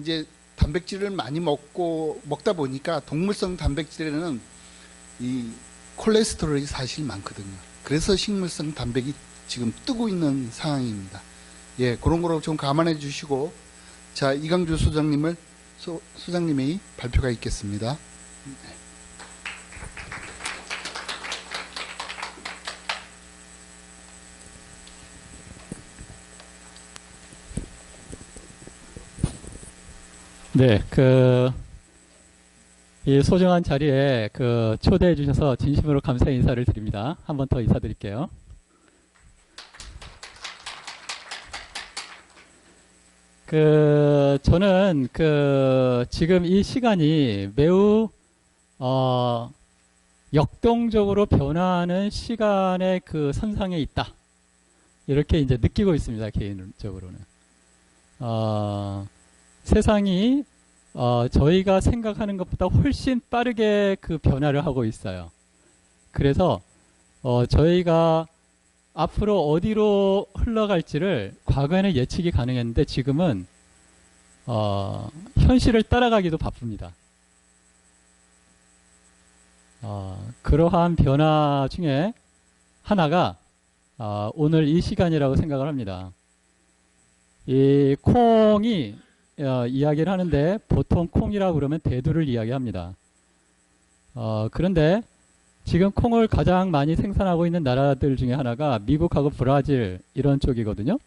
이제 단백질을 많이 먹다 보니까 동물성 단백질에는 이 콜레스테롤이 사실 많거든요. 그래서 식물성 단백이 지금 뜨고 있는 상황입니다. 예, 그런 거로 좀 감안해 주시고, 자, 이강주 소장님의 발표가 있겠습니다. 네, 이 소중한 자리에 초대해 주셔서 진심으로 감사의 인사를 드립니다. 한 번 더 인사드릴게요. 저는 지금 이 시간이 매우 역동적으로 변화하는 시간의 선상에 있다. 이렇게 이제 느끼고 있습니다. 개인적으로는. 세상이 저희가 생각하는 것보다 훨씬 빠르게 변화를 하고 있어요. 그래서 저희가 앞으로 어디로 흘러갈지를 과거에는 예측이 가능했는데 지금은 현실을 따라가기도 바쁩니다. 그러한 변화 중에 하나가 오늘 이 시간이라고 생각을 합니다. 이 콩이 이야기를 하는데 보통 콩이라고 그러면 대두를 이야기합니다. 그런데 지금 콩을 가장 많이 생산하고 있는 나라들 중에 하나가 미국하고 브라질 이런 쪽이거든요.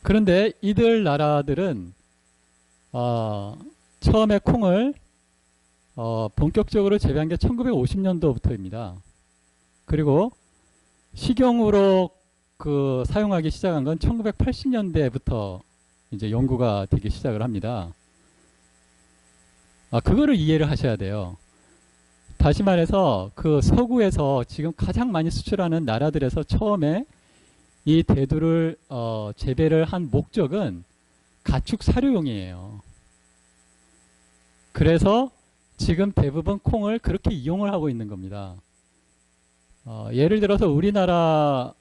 그런데 이들 나라들은 처음에 콩을 본격적으로 재배한 게 1950년도부터입니다. 그리고 식용으로 사용하기 시작한 건 1980년대부터 이제 연구가 되기 시작을 합니다. 그거를 이해를 하셔야 돼요. 다시 말해서 서구에서 지금 가장 많이 수출하는 나라들에서 처음에 이 대두를 재배를 한 목적은 가축 사료용이에요. 그래서 지금 대부분 콩을 그렇게 이용을 하고 있는 겁니다. 예를 들어서 우리나라도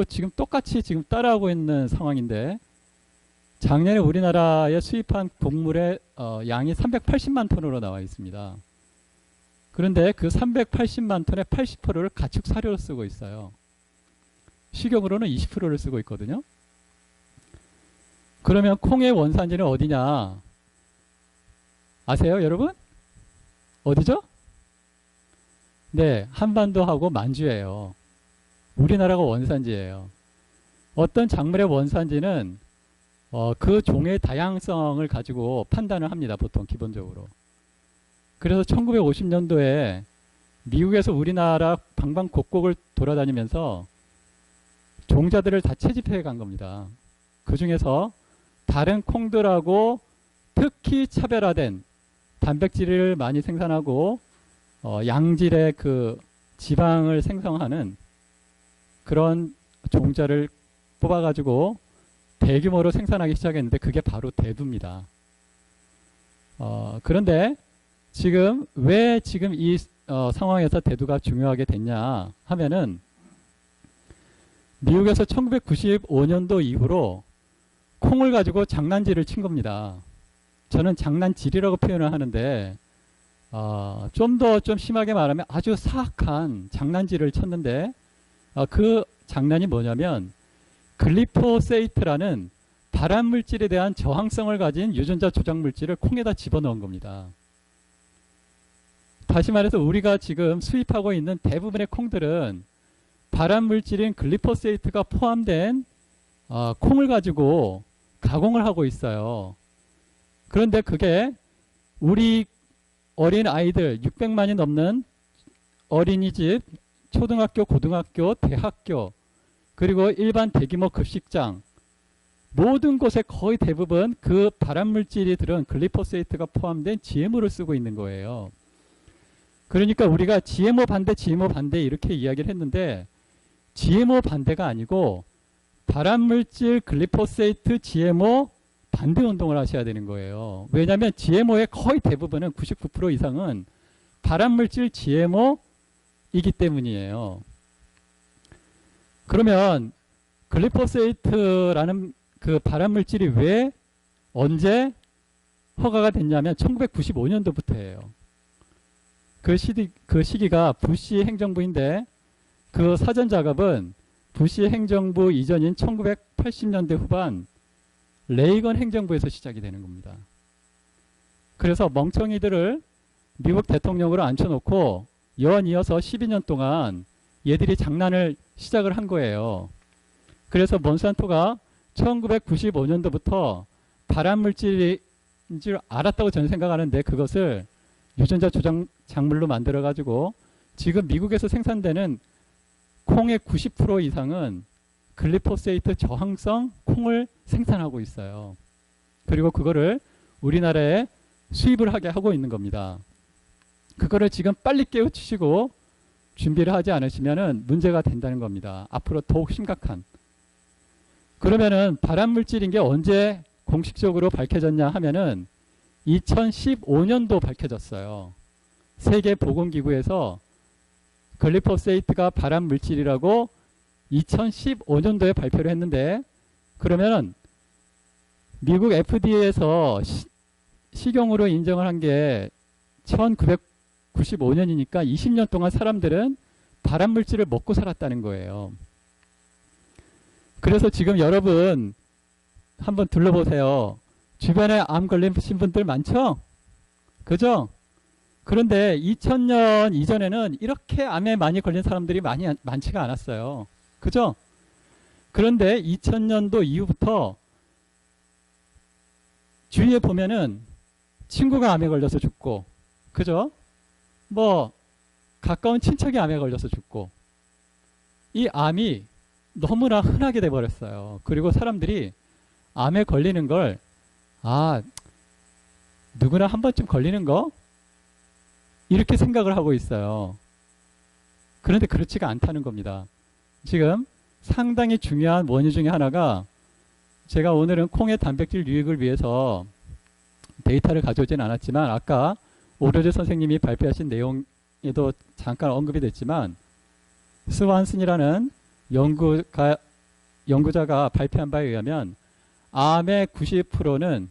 지금 똑같이 지금 따라하고 있는 상황인데 작년에 우리나라에 수입한 곡물의 양이 380만 톤으로 나와 있습니다. 그런데 그 380만 톤의 80%를 가축 사료로 쓰고 있어요. 식용으로는 20%를 쓰고 있거든요. 그러면 콩의 원산지는 어디냐? 아세요, 여러분? 어디죠? 네, 한반도하고 만주예요. 우리나라가 원산지예요. 어떤 작물의 원산지는 그 종의 다양성을 가지고 판단을 합니다. 보통 기본적으로. 그래서 1950년도에 미국에서 우리나라 방방곡곡을 돌아다니면서 종자들을 다 채집해 간 겁니다. 그 중에서 다른 콩들하고 특히 차별화된 단백질을 많이 생산하고 양질의 지방을 생성하는 그런 종자를 뽑아가지고 대규모로 생산하기 시작했는데 그게 바로 대두입니다. 그런데 지금 왜 지금 이 상황에서 대두가 중요하게 됐냐 하면은 미국에서 1995년도 이후로 콩을 가지고 장난질을 친 겁니다. 저는 장난질이라고 표현을 하는데 좀 더 좀 심하게 말하면 아주 사악한 장난질을 쳤는데 그 장난이 뭐냐면 글리포세이트라는 발암물질에 대한 저항성을 가진 유전자 조작 물질을 콩에다 집어넣은 겁니다. 다시 말해서 우리가 지금 수입하고 있는 대부분의 콩들은 발암물질인 글리포세이트가 포함된 콩을 가지고 가공을 하고 있어요. 그런데 그게 우리 어린 아이들 600만이 넘는 어린이집, 초등학교, 고등학교, 대학교 그리고 일반 대규모 급식장 모든 곳에 거의 대부분 그 발암물질이 들은 글리포세이트가 포함된 GMO를 쓰고 있는 거예요. 그러니까 우리가 GMO 반대 이렇게 이야기를 했는데 GMO 반대가 아니고 발암물질 글리포세이트 GMO 반대 운동을 하셔야 되는 거예요. 왜냐하면 GMO의 거의 대부분은 99% 이상은 발암물질 GMO이기 때문이에요. 그러면 글리포세이트라는 그 발암물질이 왜 언제 허가가 됐냐면 1995년도부터예요. 그 시기가 부시 행정부인데 그 사전 작업은 부시 행정부 이전인 1980년대 후반 레이건 행정부에서 시작이 되는 겁니다. 그래서 멍청이들을 미국 대통령으로 앉혀놓고 연이어서 12년 동안 얘들이 장난을 시작을 한 거예요. 그래서 몬산토가 1995년도부터 발암물질인 줄 알았다고 저는 생각하는데 그것을 유전자 조작 작물로 만들어 가지고 지금 미국에서 생산되는 콩의 90% 이상은 글리포세이트 저항성 콩을 생산하고 있어요. 그리고 그거를 우리나라에 수입을 하게 하고 있는 겁니다. 그거를 지금 빨리 깨우치시고 준비를 하지 않으시면 문제가 된다는 겁니다. 앞으로 더욱 심각한. 그러면은 발암물질인 게 언제 공식적으로 밝혀졌냐 하면은 2015년도 밝혀졌어요. 세계보건기구에서 글리포세이트가 발암물질이라고 2015년도에 발표를 했는데 그러면은 미국 FDA에서 식용으로 인정을 한 게 1995년이니까 20년 동안 사람들은 발암물질을 먹고 살았다는 거예요. 그래서 지금 여러분 한번 둘러보세요. 주변에 암 걸리신 분들 많죠? 그죠? 그런데 2000년 이전에는 이렇게 암에 많이 걸린 사람들이 많지가 않았어요. 그죠? 그런데 2000년도 이후부터 주위에 보면은 친구가 암에 걸려서 죽고, 그죠? 뭐 가까운 친척이 암에 걸려서 죽고, 이 암이 너무나 흔하게 돼버렸어요. 그리고 사람들이 암에 걸리는 걸 누구나 한 번쯤 걸리는 거? 이렇게 생각을 하고 있어요. 그런데 그렇지가 않다는 겁니다. 지금 상당히 중요한 원인 중에 하나가 제가 오늘은 콩의 단백질 유익을 위해서 데이터를 가져오진 않았지만 아까 오로제 선생님이 발표하신 내용에도 잠깐 언급이 됐지만 스완슨이라는 연구자가 발표한 바에 의하면 암의 90%는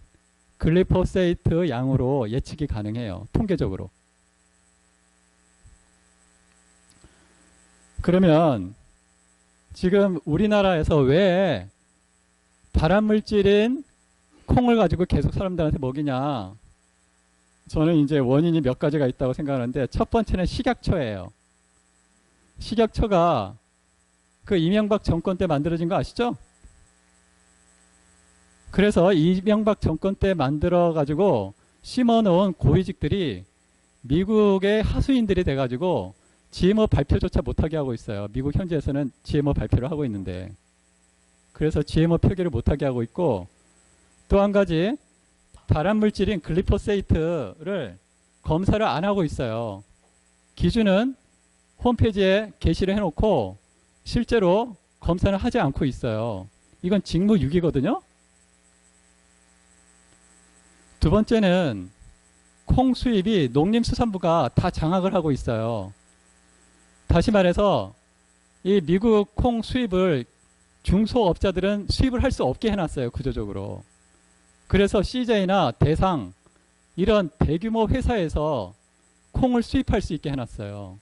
글리포세이트 양으로 예측이 가능해요. 통계적으로. 그러면 지금 우리나라에서 왜 발암물질인 콩을 가지고 계속 사람들한테 먹이냐? 저는 이제 원인이 몇 가지가 있다고 생각하는데 첫 번째는 식약처예요. 식약처가 그 이명박 정권 때 만들어진 거 아시죠? 그래서 이명박 정권 때 만들어 가지고 심어놓은 고위직들이 미국의 하수인들이 돼가지고 GMO 발표조차 못하게 하고 있어요. 미국 현지에서는 GMO 발표를 하고 있는데 그래서 GMO 표기를 못하게 하고 있고 또 한 가지 발암물질인 글리포세이트를 검사를 안 하고 있어요. 기준은 홈페이지에 게시를 해놓고 실제로 검사는 하지 않고 있어요. 이건 직무유기거든요. 두 번째는 콩 수입이 농림수산부가 다 장악을 하고 있어요. 다시 말해서 이 미국 콩 수입을 중소업자들은 수입을 할 수 없게 해놨어요. 구조적으로. 그래서 CJ나 대상 이런 대규모 회사에서 콩을 수입할 수 있게 해놨어요.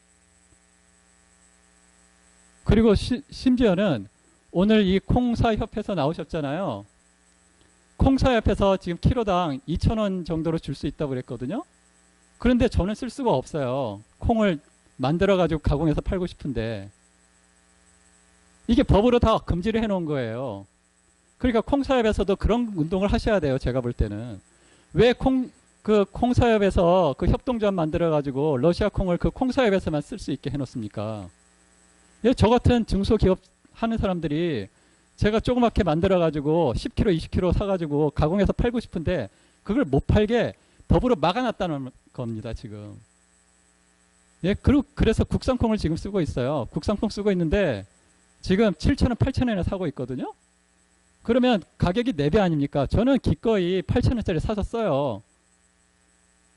그리고 심지어는 오늘 이 콩사협회에서 나오셨잖아요. 콩사협회에서 지금 키로당 2,000원 정도로 줄 수 있다고 그랬거든요. 그런데 저는 쓸 수가 없어요. 콩을 만들어가지고 가공해서 팔고 싶은데 이게 법으로 다 금지를 해놓은 거예요. 그러니까 콩사협에서도 그런 운동을 하셔야 돼요. 제가 볼 때는 왜 콩사협에서 그 협동조합 만들어가지고 러시아 콩을 그 콩사협에서만 쓸 수 있게 해놓습니까? 예, 저 같은 중소기업 하는 사람들이 제가 조그맣게 만들어가지고 10kg, 20kg 사가지고 가공해서 팔고 싶은데 그걸 못 팔게 법으로 막아놨다는 겁니다. 지금. 예, 그래서 국산콩을 지금 쓰고 있어요. 국산콩 쓰고 있는데 지금 7,000원, 8,000원에 사고 있거든요. 그러면 가격이 4배 아닙니까? 저는 기꺼이 8,000원짜리 사서 써요.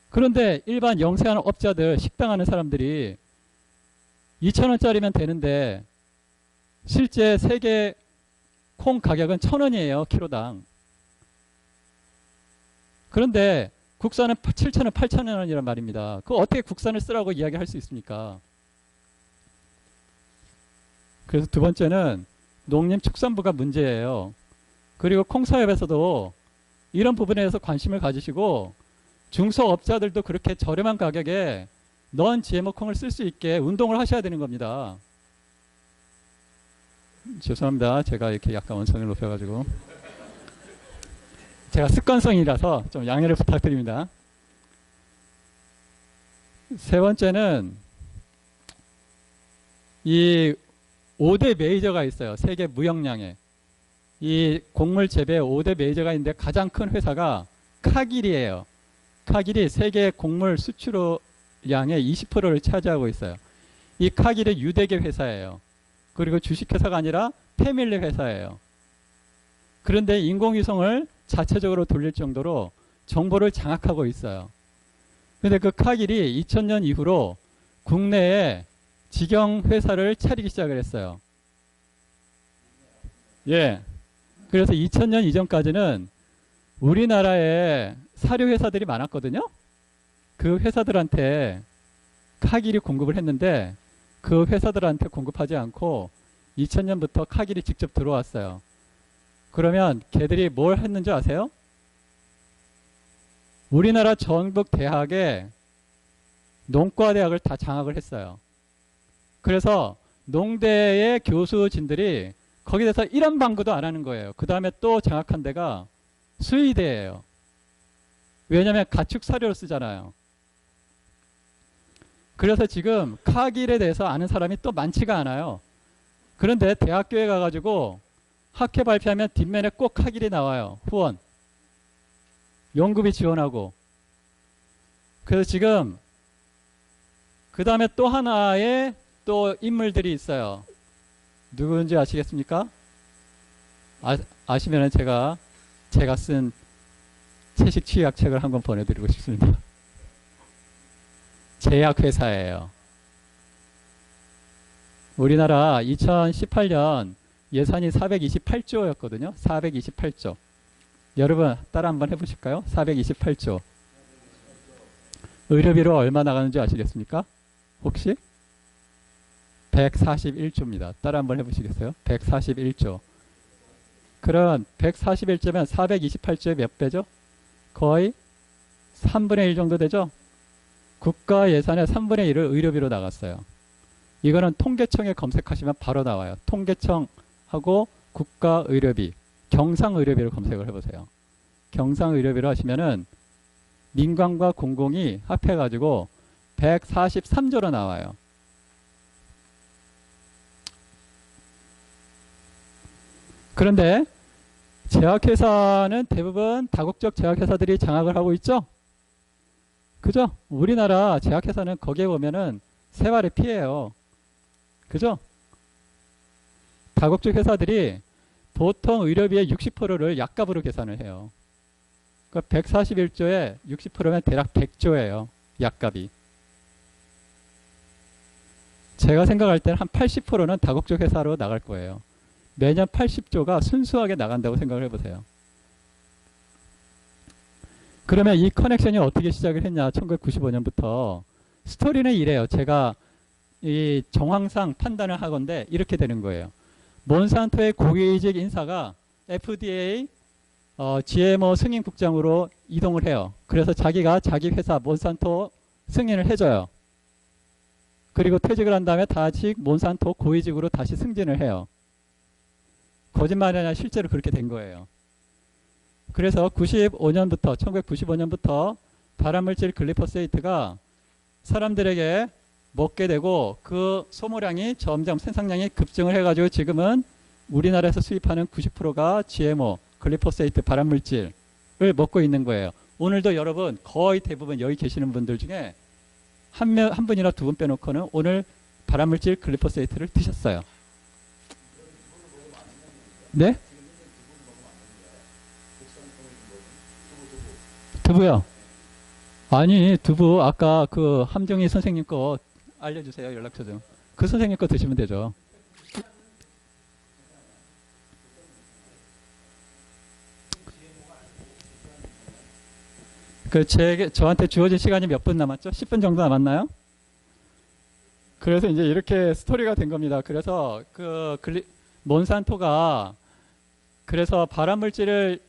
그런데 일반 영세한 업자들, 식당 하는 사람들이 2,000원짜리면 되는데 실제 세계 콩 가격은 1,000원이에요. 키로당. 그런데 국산은 7,000원, 8,000원이란 말입니다. 그 어떻게 국산을 쓰라고 이야기할 수 있습니까? 그래서 두 번째는 농림축산부가 문제예요. 그리고 콩사업에서도 이런 부분에 대해서 관심을 가지시고 중소업자들도 그렇게 저렴한 가격에 넌 GMO 콩을 쓸 수 있게 운동을 하셔야 되는 겁니다. 죄송합니다. 제가 이렇게 약간 원성을 높여가지고 제가 습관성이라서 좀 양해를 부탁드립니다. 세 번째는 이 5대 메이저가 있어요. 세계 무역량에. 이 곡물 재배 5대 메이저가 있는데 가장 큰 회사가 카길이에요. 카길이 세계 곡물 수출량의 20%를 차지하고 있어요. 이 카길은 유대계 회사예요. 그리고 주식회사가 아니라 패밀리 회사예요. 그런데 인공위성을 자체적으로 돌릴 정도로 정보를 장악하고 있어요. 근데 그 카길이 2000년 이후로 국내에 직영 회사를 차리기 시작을 했어요. 예. 그래서 2000년 이전까지는 우리나라에 사료 회사들이 많았거든요. 그 회사들한테 카길이 공급을 했는데 그 회사들한테 공급하지 않고 2000년부터 카길이 직접 들어왔어요. 그러면 걔들이 뭘 했는지 아세요? 우리나라 전국 대학에 농과대학을 다 장악을 했어요. 그래서 농대의 교수진들이 거기에 대해서 이런 방구도 안 하는 거예요. 그 다음에 또 장악한 데가 수의대예요. 왜냐하면 가축 사료로 쓰잖아요. 그래서 지금 카길에 대해서 아는 사람이 또 많지가 않아요. 그런데 대학교에 가가지고 학회 발표하면 뒷면에 꼭 카길이 나와요. 후원. 연구비 지원하고. 그래서 지금 그 다음에 또 하나의 또 인물들이 있어요. 누구인지 아시겠습니까? 아시면 제가 쓴 채식 취약 책을 한 권 보내드리고 싶습니다. 제약회사예요. 우리나라 2018년 예산이 428조였거든요. 428조. 여러분 따라 한번 해보실까요? 428조. 의료비로 얼마 나가는지 아시겠습니까? 혹시? 141조입니다. 따라 한번 해보시겠어요? 141조. 그럼 141조면 428조의 몇 배죠? 거의 3분의 1 정도 되죠? 국가 예산의 3분의 1을 의료비로 나갔어요. 이거는 통계청에 검색하시면 바로 나와요. 통계청하고 국가의료비, 경상의료비를 검색을 해보세요. 경상의료비로 하시면은 민간과 공공이 합해가지고 143조로 나와요. 그런데 제약회사는 대부분 다국적 제약회사들이 장악을 하고 있죠? 그죠? 우리나라 제약회사는 거기에 보면은 세발의 피해요. 그죠? 다국적 회사들이 보통 의료비의 60%를 약값으로 계산을 해요. 그러니까 141조에 60%면 대략 100조예요. 약값이. 제가 생각할 때는 한 80%는 다국적 회사로 나갈 거예요. 매년 80조가 순수하게 나간다고 생각을 해보세요. 그러면 이 커넥션이 어떻게 시작을 했냐? 1995년부터. 스토리는 이래요. 제가 이 정황상 판단을 하건데 이렇게 되는 거예요. 몬산토의 고위직 인사가 FDA GMO 승인국장으로 이동을 해요. 그래서 자기가 자기 회사 몬산토 승인을 해줘요. 그리고 퇴직을 한 다음에 다시 몬산토 고위직으로 다시 승진을 해요. 거짓말이 아니라 실제로 그렇게 된 거예요. 그래서 1995년부터 발암물질 글리포세이트가 사람들에게 먹게 되고 그 소모량이 점점 생산량이 급증을 해가지고 지금은 우리나라에서 수입하는 90%가 GMO, 글리포세이트 발암물질을 먹고 있는 거예요. 오늘도 여러분 거의 대부분 여기 계시는 분들 중에 한 분이나 두 분 빼놓고는 오늘 발암물질 글리포세이트를 드셨어요. 네? 두부요? 아니 두부 아까 그 함정희 선생님 거 알려주세요. 연락처 좀. 그 선생님 거 드시면 되죠. 저한테 주어진 시간이 몇 분 남았죠? 10분 정도 남았나요? 그래서 이제 이렇게 스토리가 된 겁니다. 그래서 몬산토가 그래서 발암물질을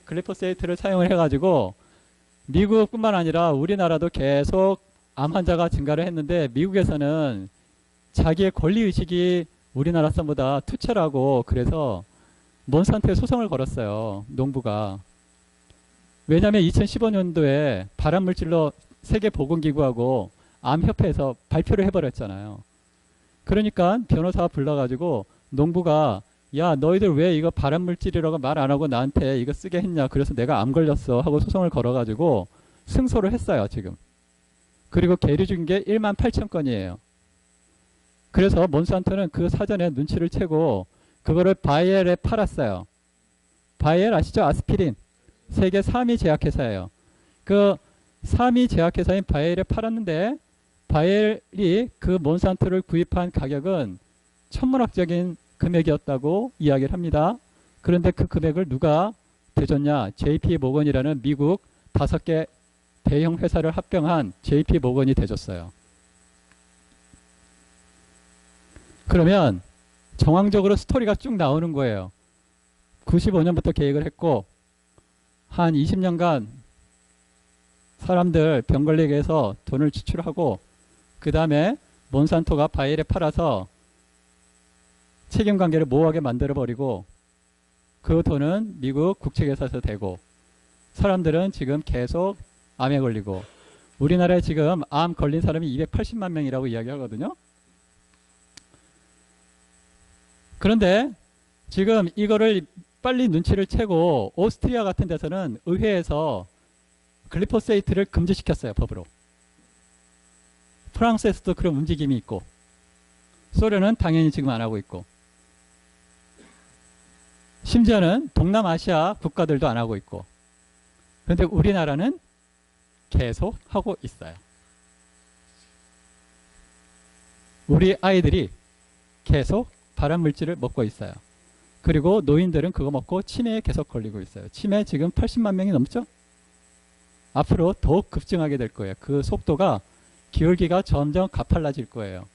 글리포세이트를 사용을 해가지고 미국뿐만 아니라 우리나라도 계속 암 환자가 증가를 했는데 미국에서는 자기의 권리의식이 우리나라 사람보다 투철하고 그래서 몬산토에 소송을 걸었어요. 농부가. 왜냐하면 2015년도에 발암물질로 세계보건기구하고 암협회에서 발표를 해버렸잖아요. 그러니까 변호사 불러가지고 농부가 야 너희들 왜 이거 발암물질이라고 말 안 하고 나한테 이거 쓰게 했냐 그래서 내가 암 걸렸어 하고 소송을 걸어가지고 승소를 했어요 지금. 그리고 계류 중인 게 18,000건이에요. 그래서 몬산토는 그 사전에 눈치를 채고 그거를 바이엘에 팔았어요. 바이엘 아시죠? 아스피린. 세계 3위 제약회사예요. 그 3위 제약회사인 바이엘에 팔았는데 바이엘이 그 몬산토를 구입한 가격은 천문학적인 금액이었다고 이야기를 합니다. 그런데 그 금액을 누가 대줬냐? JP 모건이라는 미국 5개 대형 회사를 합병한 JP 모건이 대줬어요. 그러면 정황적으로 스토리가 쭉 나오는 거예요. 95년부터 계획을 했고 한 20년간 사람들 병 걸리게 해서 돈을 지출하고 그 다음에 몬산토가 바이엘에 팔아서 책임관계를 모호하게 만들어버리고 그 돈은 미국 국책회사에서 대고 사람들은 지금 계속 암에 걸리고 우리나라에 지금 암 걸린 사람이 280만 명이라고 이야기하거든요. 그런데 지금 이거를 빨리 눈치를 채고 오스트리아 같은 데서는 의회에서 글리포세이트를 금지시켰어요. 법으로. 프랑스에서도 그런 움직임이 있고 소련은 당연히 지금 안 하고 있고 심지어는 동남아시아 국가들도 안 하고 있고 그런데 우리나라는 계속 하고 있어요. 우리 아이들이 계속 발암물질을 먹고 있어요. 그리고 노인들은 그거 먹고 치매에 계속 걸리고 있어요. 치매 지금 80만 명이 넘죠? 앞으로 더욱 급증하게 될 거예요. 그 속도가 기울기가 점점 가팔라질 거예요.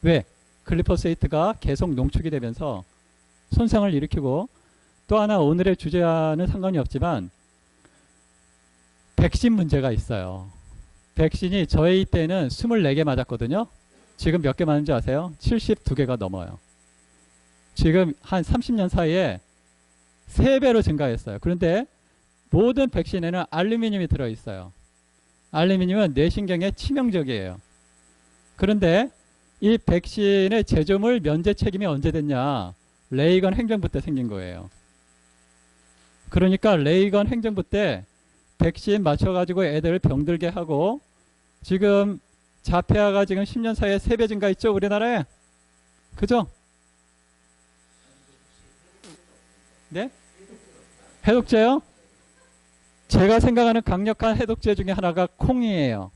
왜? 글리포세이트가 계속 농축이 되면서 손상을 일으키고 또 하나 오늘의 주제와는 상관이 없지만 백신 문제가 있어요. 백신이 저희 때는 24개 맞았거든요. 지금 몇 개 맞는지 아세요? 72개가 넘어요. 지금 한 30년 사이에 3배로 증가했어요. 그런데 모든 백신에는 알루미늄이 들어있어요. 알루미늄은 뇌신경에 치명적이에요. 그런데 이 백신의 제조물 면제 책임이 언제 됐냐? 레이건 행정부 때 생긴 거예요. 그러니까 레이건 행정부 때 백신 맞춰가지고 애들 병들게 하고 지금 자폐아가 지금 10년 사이에 3배 증가했죠? 우리나라에? 그죠? 네? 해독제요? 제가 생각하는 강력한 해독제 중에 하나가 콩이에요.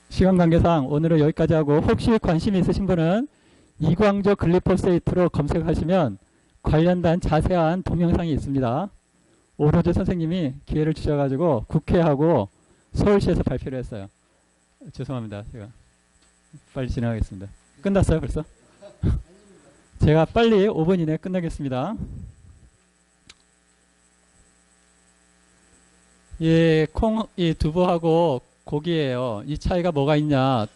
시간 관계상 오늘은 여기까지 하고 혹시 관심 있으신 분은 이광조 글리포세이트로 검색하시면 관련된 자세한 동영상이 있습니다. 오로즈 선생님이 기회를 주셔가지고 국회하고 서울시에서 발표를 했어요. 죄송합니다. 제가 빨리 진행하겠습니다. 끝났어요 벌써? 제가 빨리 5분 이내에 끝내겠습니다. 이 두부하고 고기예요. 이 차이가 뭐가 있냐?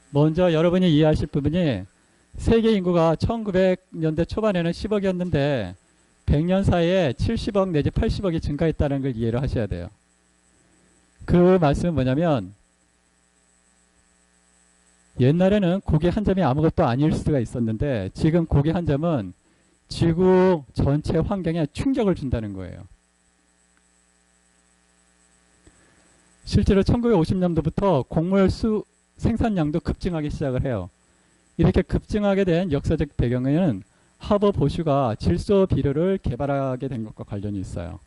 먼저 여러분이 이해하실 부분이 세계 인구가 1900년대 초반에는 10억이었는데 100년 사이에 70억 내지 80억이 증가했다는 걸 이해를 하셔야 돼요. 그 말씀은 뭐냐면 옛날에는 고기 한 점이 아무것도 아닐 수가 있었는데 지금 고기 한 점은 지구 전체 환경에 충격을 준다는 거예요. 실제로 1950년도부터 곡물 생산량도 급증하기 시작을 해요. 이렇게 급증하게 된 역사적 배경에는 하버 보슈가 질소 비료를 개발하게 된 것과 관련이 있어요.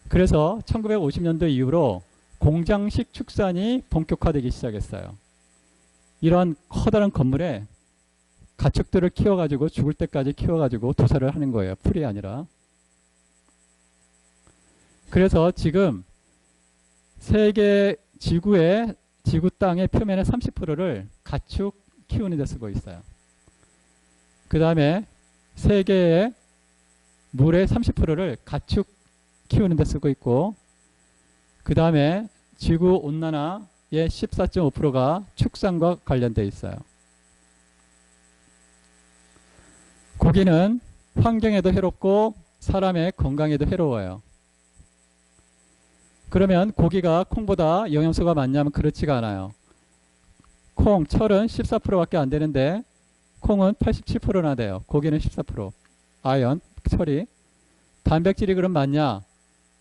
그래서 1950년도 이후로 공장식 축산이 본격화되기 시작했어요. 이러한 커다란 건물에 가축들을 키워가지고 죽을 때까지 키워가지고 도살을 하는 거예요. 풀이 아니라. 그래서 지금 세계 지구 땅의 표면의 30%를 가축 키우는 데 쓰고 있어요. 그 다음에 세계의 물의 30%를 가축 키우는 데 쓰고 있고, 그 다음에 지구 온난화의 14.5%가 축산과 관련되어 있어요. 고기는 환경에도 해롭고 사람의 건강에도 해로워요. 그러면 고기가 콩보다 영양소가 많냐면 그렇지가 않아요. 콩, 철은 14%밖에 안 되는데 콩은 87%나 돼요. 고기는 14%. 아연, 철이. 단백질이 그럼 많냐?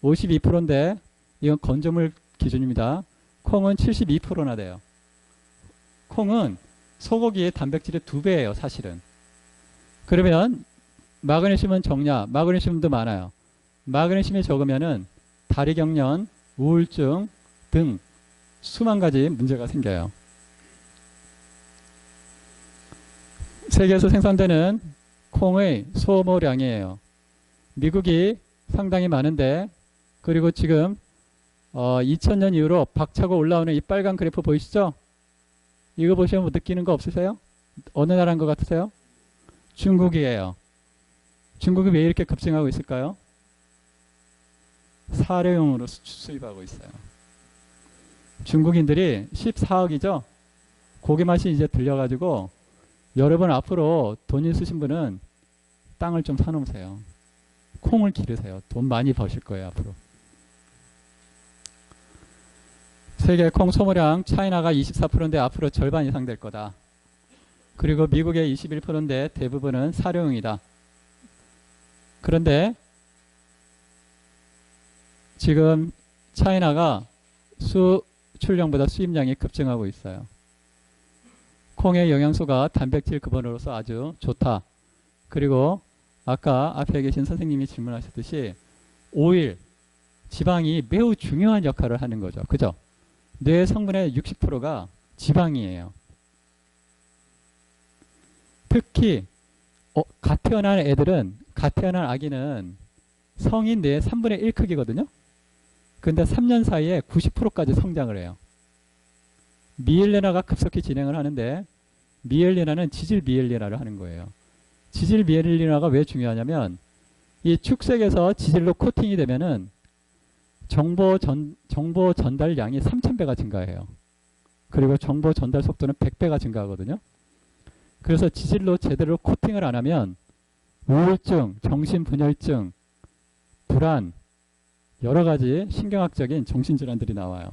52%인데 이건 건조물 기준입니다. 콩은 72%나 돼요. 콩은 소고기의 단백질의 2배예요, 사실은. 그러면 마그네슘은 적냐? 마그네슘도 많아요. 마그네슘이 적으면은 다리경련, 우울증 등 수만 가지 문제가 생겨요. 세계에서 생산되는 콩의 소모량이에요. 미국이 상당히 많은데, 그리고 지금 2000년 이후로 박차고 올라오는 이 빨간 그래프 보이시죠? 이거 보시면 뭐 느끼는 거 없으세요? 어느 나라인 것 같으세요? 중국이에요. 중국이 왜 이렇게 급증하고 있을까요? 사료용으로 수입하고 있어요. 중국인들이 14억이죠? 고기 맛이 이제 들려가지고 여러분 앞으로 돈 있으신 분은 땅을 좀 사놓으세요. 콩을 기르세요. 돈 많이 버실 거예요, 앞으로. 세계 콩 소모량 차이나가 24%인데 앞으로 절반 이상 될 거다. 그리고 미국의 21%인데 대부분은 사료용이다. 그런데 지금 차이나가 수출량보다 수입량이 급증하고 있어요. 콩의 영양소가 단백질 근본으로서 아주 좋다. 그리고 아까 앞에 계신 선생님이 질문하셨듯이 오일, 지방이 매우 중요한 역할을 하는 거죠. 그죠? 뇌 성분의 60%가 지방이에요. 특히 갓 태어난 애들은, 갓 태어난 아기는 성인 뇌의 3분의 1 크기거든요. 근데 3년 사이에 90%까지 성장을 해요. 미엘리나가 급속히 진행을 하는데, 미엘리나는 지질 미엘리나를 하는 거예요. 지질 미엘리나가 왜 중요하냐면 이 축색에서 지질로 코팅이 되면은 정보 전달량이 3000배가 증가해요. 그리고 정보 전달 속도는 100배가 증가하거든요. 그래서 지질로 제대로 코팅을 안 하면 우울증, 정신분열증, 불안, 여러 가지 신경학적인 정신질환들이 나와요.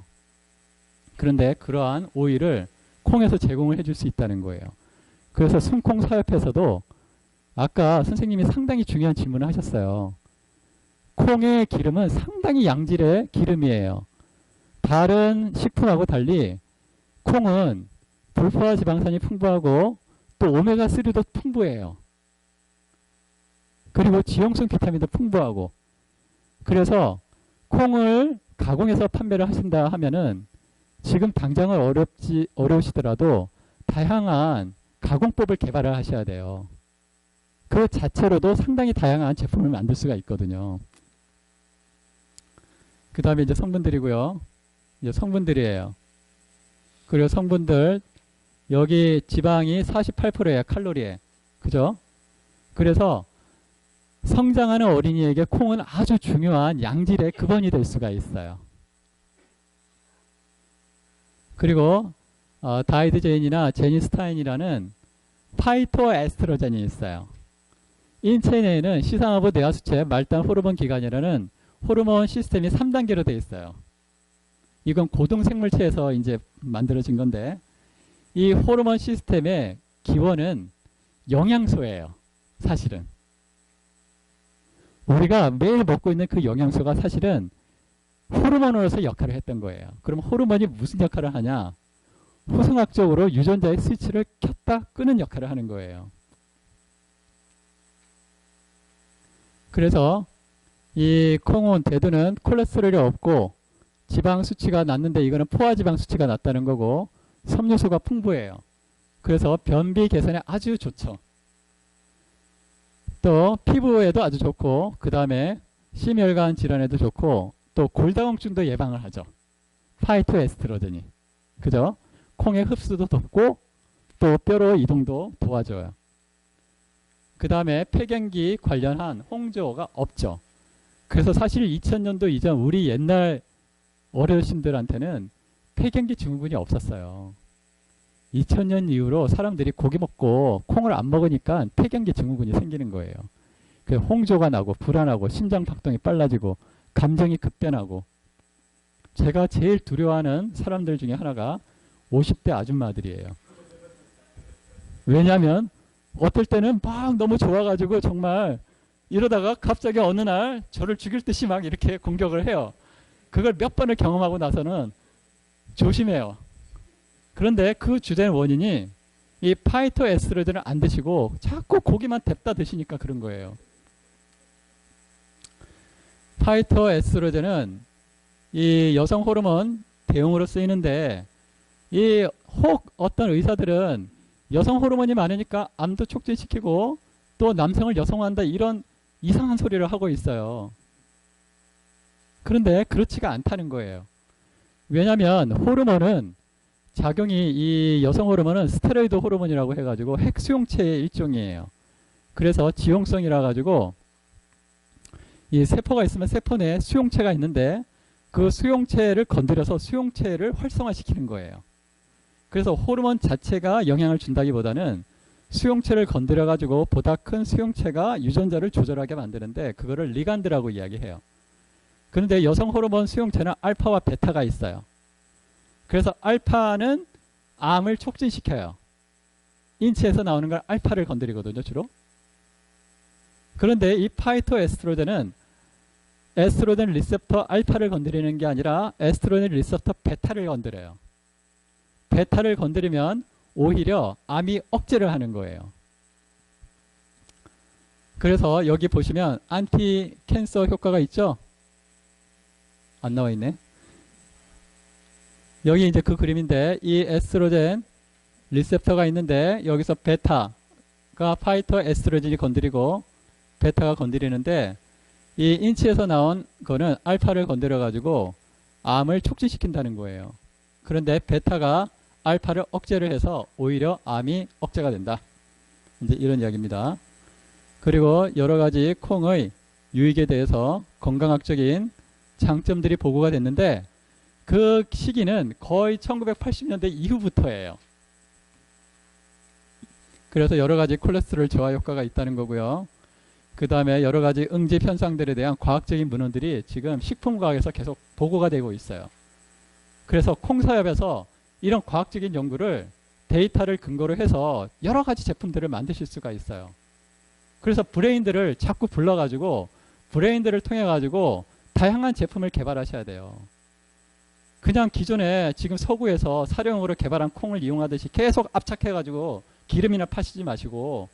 그런데 그러한 오일을 콩에서 제공을 해줄 수 있다는 거예요. 그래서 순콩사협에서도 아까 선생님이 상당히 중요한 질문을 하셨어요. 콩의 기름은 상당히 양질의 기름이에요. 다른 식품하고 달리 콩은 불포화 지방산이 풍부하고 또 오메가3도 풍부해요. 그리고 지용성 비타민도 풍부하고. 그래서 콩을 가공해서 판매를 하신다 하면은 지금 당장은 어려우시더라도 다양한 가공법을 개발을 하셔야 돼요. 그 자체로도 상당히 다양한 제품을 만들 수가 있거든요. 그 다음에 이제 성분들이고요. 이제 성분들이에요. 그리고 성분들, 여기 지방이 48%예요. 칼로리에. 그죠? 그래서 성장하는 어린이에게 콩은 아주 중요한 양질의 급원이 될 수가 있어요. 그리고 다이드제인이나 제니스타인이라는 파이토에스트로젠이 있어요. 인체 내에는 시상하부 뇌하수체 말단 호르몬 기관이라는 호르몬 시스템이 3단계로 되어 있어요. 이건 고등생물체에서 이제 만들어진 건데, 이 호르몬 시스템의 기원은 영양소예요. 사실은 우리가 매일 먹고 있는 그 영양소가 사실은 호르몬으로서 역할을 했던 거예요. 그럼 호르몬이 무슨 역할을 하냐? 후생학적으로 유전자의 스위치를 켰다 끄는 역할을 하는 거예요. 그래서 이 콩은 대두는 콜레스테롤이 없고 지방 수치가 낮는데 이거는 포화 지방 수치가 낮다는 거고 섬유소가 풍부해요. 그래서 변비 개선에 아주 좋죠. 또 피부에도 아주 좋고, 그 다음에 심혈관 질환에도 좋고, 또 골다공증도 예방을 하죠. 파이토에스트로겐이. 그죠? 콩의 흡수도 돕고 또 뼈로 이동도 도와줘요. 그 다음에 폐경기 관련한 홍조가 없죠. 그래서 사실 2000년도 이전 우리 옛날 어르신들한테는 폐경기 증후군이 없었어요. 2000년 이후로 사람들이 고기 먹고 콩을 안 먹으니까 폐경기 증후군이 생기는 거예요. 그 홍조가 나고 불안하고 심장 박동이 빨라지고 감정이 급변하고. 제가 제일 두려워하는 사람들 중에 하나가 50대 아줌마들이에요. 왜냐하면 어떨 때는 막 너무 좋아가지고 정말 이러다가 갑자기 어느 날 저를 죽일 듯이 막 이렇게 공격을 해요. 그걸 몇 번을 경험하고 나서는 조심해요. 그런데 그 주된 원인이 이 파이토에스트로겐을 안 드시고 자꾸 고기만 뎁다 드시니까 그런 거예요. 파이토에스트로겐은 이 여성 호르몬 대용으로 쓰이는데, 이 혹 어떤 의사들은 여성 호르몬이 많으니까 암도 촉진시키고 또 남성을 여성화한다, 이런 이상한 소리를 하고 있어요. 그런데 그렇지가 않다는 거예요. 왜냐하면 호르몬은 작용이, 이 여성 호르몬은 스테로이드 호르몬이라고 해가지고 핵수용체의 일종이에요. 그래서 지용성이라 가지고 이 세포가 있으면 세포 내에 수용체가 있는데 그 수용체를 건드려서 수용체를 활성화시키는 거예요. 그래서 호르몬 자체가 영향을 준다기보다는 수용체를 건드려 가지고 보다 큰 수용체가 유전자를 조절하게 만드는데 그거를 리간드라고 이야기해요. 그런데 여성 호르몬 수용체는 알파와 베타가 있어요. 그래서 알파는 암을 촉진시켜요. 인체에서 나오는 걸 알파를 건드리거든요, 주로. 그런데 이 파이토에스트로겐은 에스트로겐 리셉터 알파를 건드리는 게 아니라 에스트로겐 리셉터 베타를 건드려요. 베타를 건드리면 오히려 암이 억제를 하는 거예요. 그래서 여기 보시면 안티 캔서 효과가 있죠? 안 나와 있네. 여기 이제 그 그림인데, 이 에스트로겐 리셉터가 있는데 여기서 베타가 파이토에스트로겐이 건드리고 베타가 건드리는데, 이 인치에서 나온 거는 알파를 건드려 가지고 암을 촉진시킨다는 거예요. 그런데 베타가 알파를 억제를 해서 오히려 암이 억제가 된다. 이제 이런 이야기입니다. 그리고 여러 가지 콩의 유익에 대해서 건강학적인 장점들이 보고가 됐는데, 그 시기는 거의 1980년대 이후부터예요. 그래서 여러 가지 콜레스테롤 저하 효과가 있다는 거고요. 그 다음에 여러 가지 응집 현상들에 대한 과학적인 문헌들이 지금 식품과학에서 계속 보고가 되고 있어요. 그래서 콩사엽에서 이런 과학적인 연구를, 데이터를 근거로 해서 여러 가지 제품들을 만드실 수가 있어요. 그래서 브레인들을 자꾸 불러가지고 브레인들을 통해 가지고 다양한 제품을 개발하셔야 돼요. 그냥 기존에 지금 서구에서 사료용으로 개발한 콩을 이용하듯이 계속 압착해가지고 기름이나 파시지 마시고.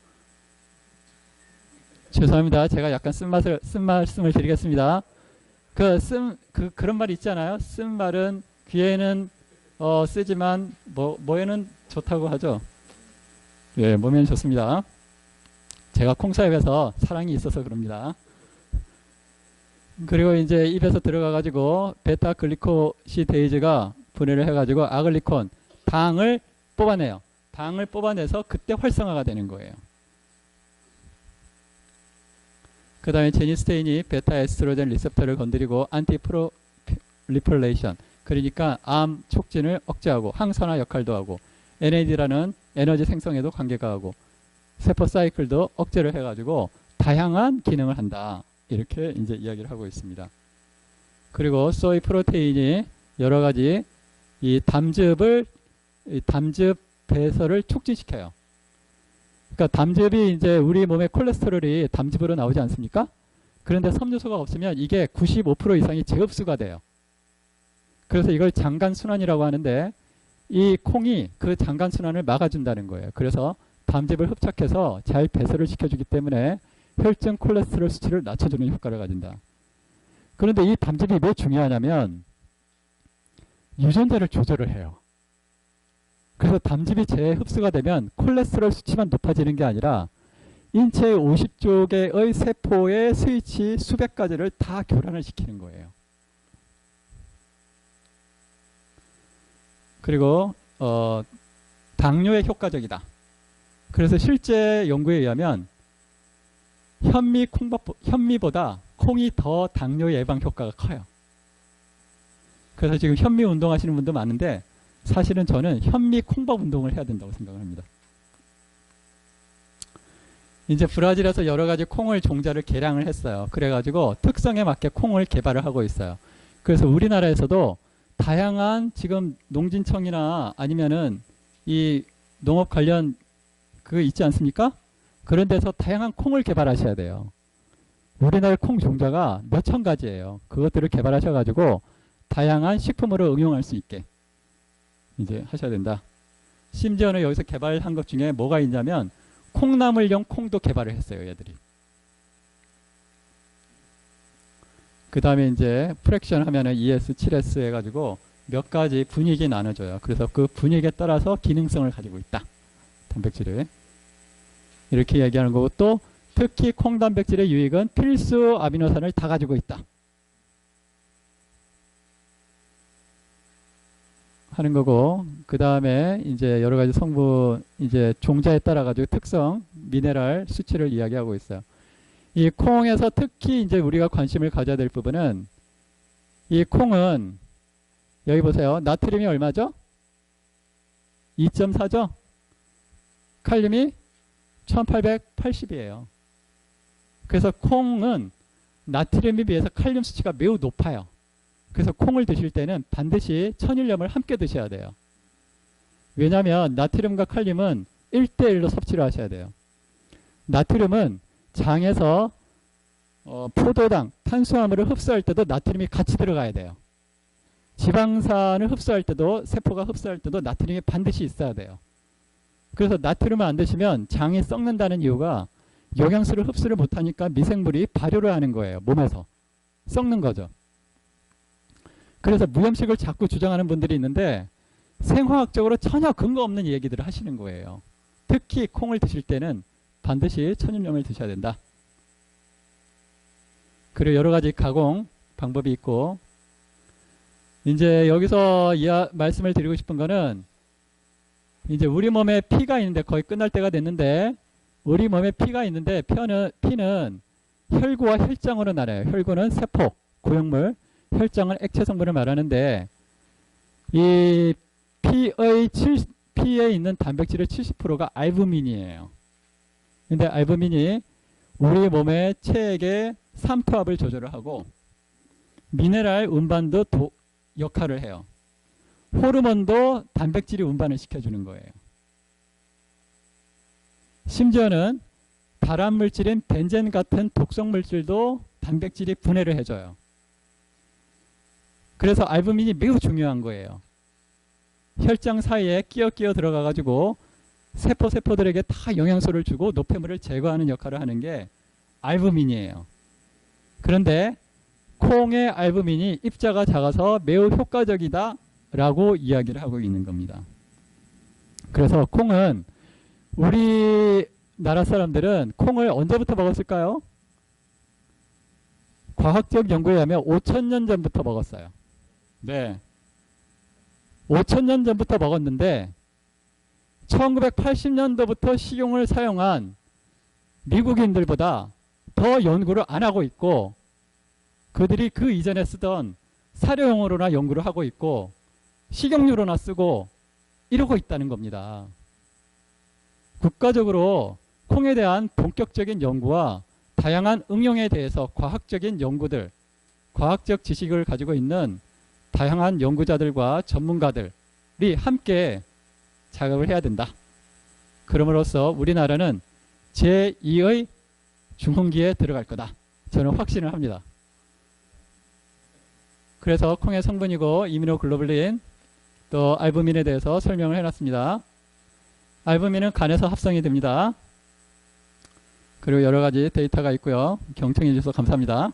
죄송합니다. 제가 약간 쓴 말씀을 드리겠습니다. 그런 말 있잖아요. 쓴 말은 귀에는 쓰지만 뭐에는 좋다고 하죠. 예, 몸에는 좋습니다. 제가 콩사엽에서 사랑이 있어서 그럽니다. 그리고 이제 입에서 들어가 가지고 베타 글리코시데이즈가 분해를 해 가지고 아글리콘, 당을 뽑아내요. 당을 뽑아내서 그때 활성화가 되는 거예요. 그 다음에 제니스테인이 베타 에스트로겐 리셉터를 건드리고 안티프롤리퍼레이션, 그러니까 암 촉진을 억제하고 항산화 역할도 하고, NAD라는 에너지 생성에도 관계가 하고, 세포 사이클도 억제를 해가지고 다양한 기능을 한다. 이렇게 이제 이야기를 하고 있습니다. 그리고 소이 프로테인이 여러 가지 이 담즙 배설을 촉진시켜요. 그러니까 담즙이 이제 우리 몸의 콜레스테롤이 담즙으로 나오지 않습니까? 그런데 섬유소가 없으면 이게 95% 이상이 재흡수가 돼요. 그래서 이걸 장간순환이라고 하는데, 이 콩이 그 장간순환을 막아준다는 거예요. 그래서 담즙을 흡착해서 잘 배설을 시켜주기 때문에 혈중 콜레스테롤 수치를 낮춰주는 효과를 가진다. 그런데 이 담즙이 왜 중요하냐면 유전자를 조절을 해요. 그래서 담즙이 재흡수가 되면 콜레스테롤 수치만 높아지는 게 아니라 인체의 50조 개의 세포의 스위치 수백 가지를 다 교란을 시키는 거예요. 그리고 당뇨에 효과적이다. 그래서 실제 연구에 의하면 현미보다 콩이 더 당뇨 예방 효과가 커요. 그래서 지금 현미 운동하시는 분도 많은데 사실은 저는 현미 콩밥 운동을 해야 된다고 생각을 합니다. 이제 브라질에서 여러 가지 콩을 종자를 개량을 했어요. 그래가지고 특성에 맞게 콩을 개발을 하고 있어요. 그래서 우리나라에서도 다양한 지금 농진청이나 아니면은 이 농업 관련 그거 있지 않습니까? 그런 데서 다양한 콩을 개발하셔야 돼요. 우리나라 콩 종자가 몇천 가지예요. 그것들을 개발하셔가지고 다양한 식품으로 응용할 수 있게 이제 하셔야 된다. 심지어는 여기서 개발한 것 중에 뭐가 있냐면 콩나물용 콩도 개발을 했어요, 얘들이. 그 다음에 이제 프랙션 하면은 ES, 7S 해가지고 몇 가지 분위기 나눠줘요. 그래서 그 분위기에 따라서 기능성을 가지고 있다. 단백질을. 이렇게 얘기하는 거고, 또 특히 콩 단백질의 유익은 필수 아미노산을 다 가지고 있다. 하는 거고, 그 다음에 이제 여러 가지 성분, 이제 종자에 따라 가지고 특성, 미네랄 수치를 이야기하고 있어요. 이 콩에서 특히 이제 우리가 관심을 가져야 될 부분은 이 콩은 여기 보세요. 나트륨이 얼마죠? 2.4죠? 칼륨이 1880이에요. 그래서 콩은 나트륨에 비해서 칼륨 수치가 매우 높아요. 그래서 콩을 드실 때는 반드시 천일염을 함께 드셔야 돼요. 왜냐하면 나트륨과 칼륨은 1대1로 섭취를 하셔야 돼요. 나트륨은 장에서 포도당, 탄수화물을 흡수할 때도 나트륨이 같이 들어가야 돼요. 지방산을 흡수할 때도, 세포가 흡수할 때도 나트륨이 반드시 있어야 돼요. 그래서 나트륨을 안 드시면 장이 썩는다는 이유가 영양소를 흡수를 못하니까 미생물이 발효를 하는 거예요. 몸에서. 썩는 거죠. 그래서 무염식을 자꾸 주장하는 분들이 있는데 생화학적으로 전혀 근거 없는 얘기들을 하시는 거예요. 특히 콩을 드실 때는 반드시 천일염을 드셔야 된다. 그리고 여러 가지 가공 방법이 있고, 이제 여기서 말씀을 드리고 싶은 거는 이제 우리 몸에 피가 있는데 거의 끝날 때가 됐는데, 우리 몸에 피가 있는데 피는 혈구와 혈장으로 나눠요. 혈구는 세포, 고형물, 혈장은 액체 성분을 말하는데 이 피에 있는 단백질의 70%가 알부민이에요. 근데 알부민이 우리 몸의 체액의 삼투압을 조절을 하고 미네랄 운반도 역할을 해요. 호르몬도 단백질이 운반을 시켜주는 거예요. 심지어는 발암물질인 벤젠 같은 독성물질도 단백질이 분해를 해줘요. 그래서 알부민이 매우 중요한 거예요. 혈장 사이에 끼어 들어가가지고 세포들에게 다 영양소를 주고 노폐물을 제거하는 역할을 하는 게 알부민이에요. 그런데 콩의 알부민이 입자가 작아서 매우 효과적이다 라고 이야기를 하고 있는 겁니다. 그래서 콩은 우리나라 사람들은 콩을 언제부터 먹었을까요? 과학적 연구에 의하면 5,000년 전부터 먹었어요. 네. 5,000년 전부터 먹었는데 1980년도부터 식용을 사용한 미국인들보다 더 연구를 안 하고 있고, 그들이 그 이전에 쓰던 사료용으로나 연구를 하고 있고 식용유로나 쓰고 이러고 있다는 겁니다. 국가적으로 콩에 대한 본격적인 연구와 다양한 응용에 대해서 과학적인 연구들, 과학적 지식을 가지고 있는 다양한 연구자들과 전문가들이 함께 작업을 해야 된다. 그럼으로써 우리나라는 제2의 중흥기에 들어갈 거다. 저는 확신을 합니다. 그래서 콩의 성분이고 이뮤노글로불린, 또 알부민에 대해서 설명을 해놨습니다. 알부민은 간에서 합성이 됩니다. 그리고 여러 가지 데이터가 있고요. 경청해 주셔서 감사합니다.